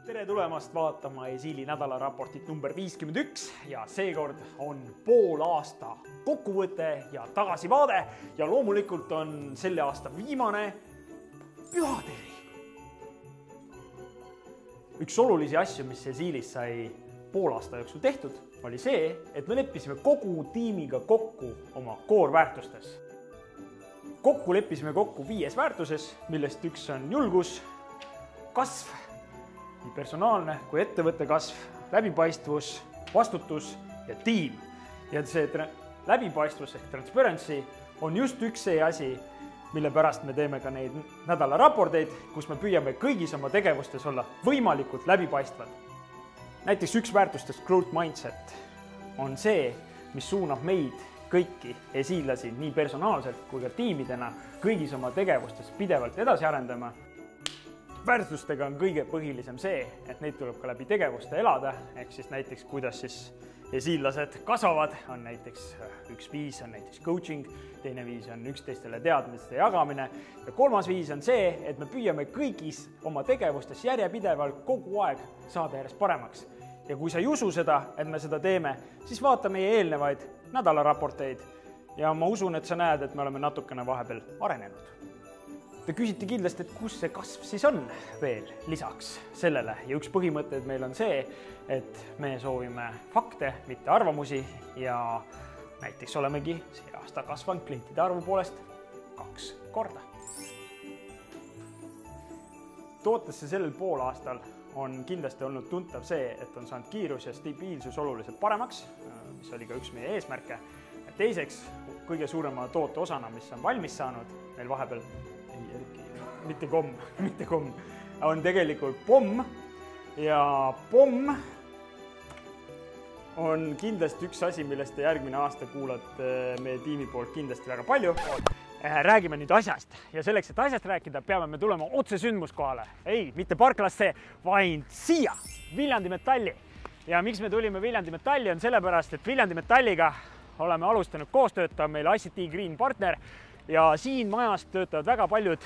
Tere tulemast vaatama Esiili nädalaraportit number 51 ja seekord on poolaasta kokkuvõte ja tagasivaade ja loomulikult on selle aasta viimane pühaderi. Üks olulisi asju, mis Esiilis sai poolaasta jooksul tehtud, oli see, et me leppisime kogu tiimiga kokku oma koorväärtustes. Kokku leppisime kokku 5 väärtuses, millest üks on julgus, kasv, nii personaalne kui ettevõtte kasv, läbipaistvus, vastutus ja tiim. Ja see läbipaistvus ehk transparency on just üks see asi, mille pärast me teeme ka neid nädalaraporteid, kus me püüame kõigis oma tegevustes olla võimalikult läbipaistvad. Näiteks üks väärtustest growth mindset on see, mis suunab meid kõiki esiillasi nii personaalselt kui ka tiimidena kõigis oma tegevustes pidevalt edasi arendama. Väärtustega on kõige põhilisem see, et neid tuleb ka läbi tegevuste elada, ehk siis näiteks kuidas siis esiillased kasvavad, on näiteks üks viis on näiteks coaching, teine viis on üksteistele teadmiste jagamine ja kolmas viis on see, et me püüame kõigis oma tegevustes järjepidevalt kogu aeg saada järjest paremaks. Ja kui sa ei usu seda, et me seda teeme, siis vaata meie eelnevaid nädalaraporteid ja ma usun, et sa näed, et me oleme natukene vahepeal arenenud. Te küsiti kindlasti, et kus see kasv siis on veel lisaks sellele ja üks põhimõtteid meil on see, et me soovime fakte, mitte arvamusi ja näiteks olemegi see aasta kasvanud klientide arvu poolest 2 korda. Tootesse sellel poolaastal on kindlasti olnud tuntav see, et on saanud kiirus ja stabiilsus oluliselt paremaks, mis oli ka üks meie eesmärke. Teiseks, kõige suurema toote osana, mis on valmis saanud, meil vahepeal mitte komm, on tegelikult pomm ja pomm on kindlasti üks asi, millest te järgmine aasta kuulate meie tiimi poolt kindlasti väga palju. Räägime nüüd asjast ja selleks, et asjast rääkida, peame me tulema otse sündmuskohale. Ei, mitte parklasse, vaid siia, Viljandi Metalli. Ja miks me tulime Viljandi Metalli on sellepärast, et Viljandi Metalliga oleme alustanud koostööta meil ICT Green partner ja siin majas töötavad väga paljud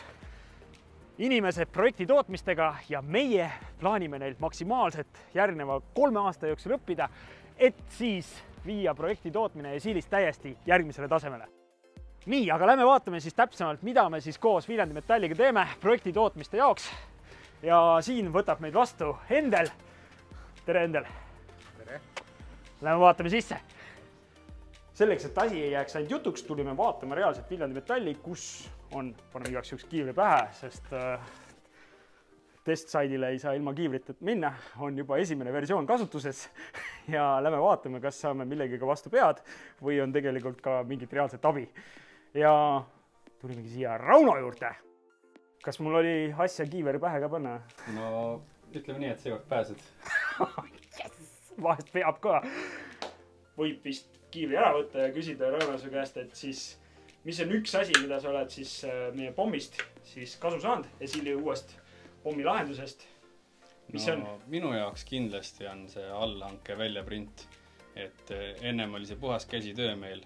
inimesed projekti tootmistega ja meie plaanime neilt maksimaalselt järgneva 3 aasta jooksul õppida, et siis viia projekti tootmine Esiilist täiesti järgmisele tasemele. Nii, aga lähme vaatame siis täpsemalt, mida me siis koos Viljandi Metalliga teeme projekti tootmiste jaoks. Ja siin võtab meid vastu Endel. Tere, Endel! Tere! Lähme vaatame sisse. Selleks, et asi ei jääks ainult jutuks, tulime vaatama reaalselt Viljandi Metalli, kus on, paneme igaks üks kiivri pähe, sest testsaidile ei saa ilma kiivriteta minna, on juba esimene versioon kasutuses ja lähme vaatame, kas saame millegiga vastu pead või on tegelikult ka mingit reaalset abi. Ja tulimegi siia Rauno juurde. Kas mul oli asja kiiveri pähe ka panna? No, ütleme nii, et seekord pääsed. Yes! Vahest peab ka. Võib vist kiivri ära võtta ja küsida Rauno su käest, et siis mis on üks asi, mida sa oled siis meie pommist siis kasu saanud Esiili uuest pommi lahendusest? Mis on? Minu jaoks kindlasti on see allhanke väljaprint, et ennem oli see puhas käsitöö meil.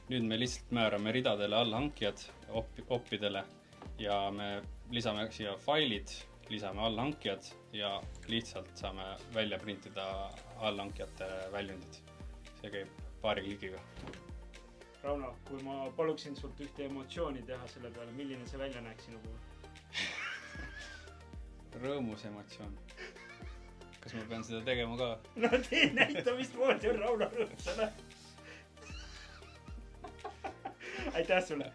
Nüüd me lihtsalt määrame ridadele allhankijad oppidele ja me lisame siia failid, lisame allhankijad ja lihtsalt saame välja printida allhankijate väljundid. See käib paari klikiga. Rauno, kui ma paluksin sult ühte emotsiooni teha selle peale, milline see välja näeks sinu puhul? Rõõmus emotsioon. Kas ma pean seda tegema ka? No tee näitamist moodi on Rauno rõõmsana. Aitäh sulle!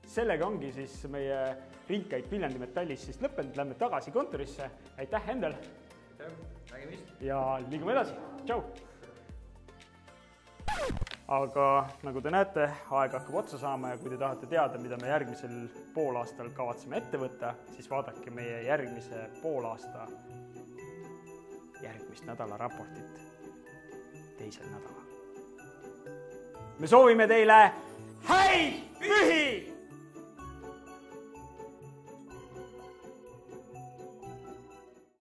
Sellega ongi siis meie ringkäik Viljandi Metallis siis lõppenud. Lähme tagasi kontorisse. Aitäh, Endel! Aitäh, nägemist! Ja liigume edasi. Tšau! Aga nagu te näete, aeg hakkab otsa saama ja kui te tahate teada, mida me järgmisel poolaastal kavatseme ette võtta, siis vaadake meie järgmise poolaasta järgmist nädalaraportit 2. nädalal. Me soovime teile häid pühi!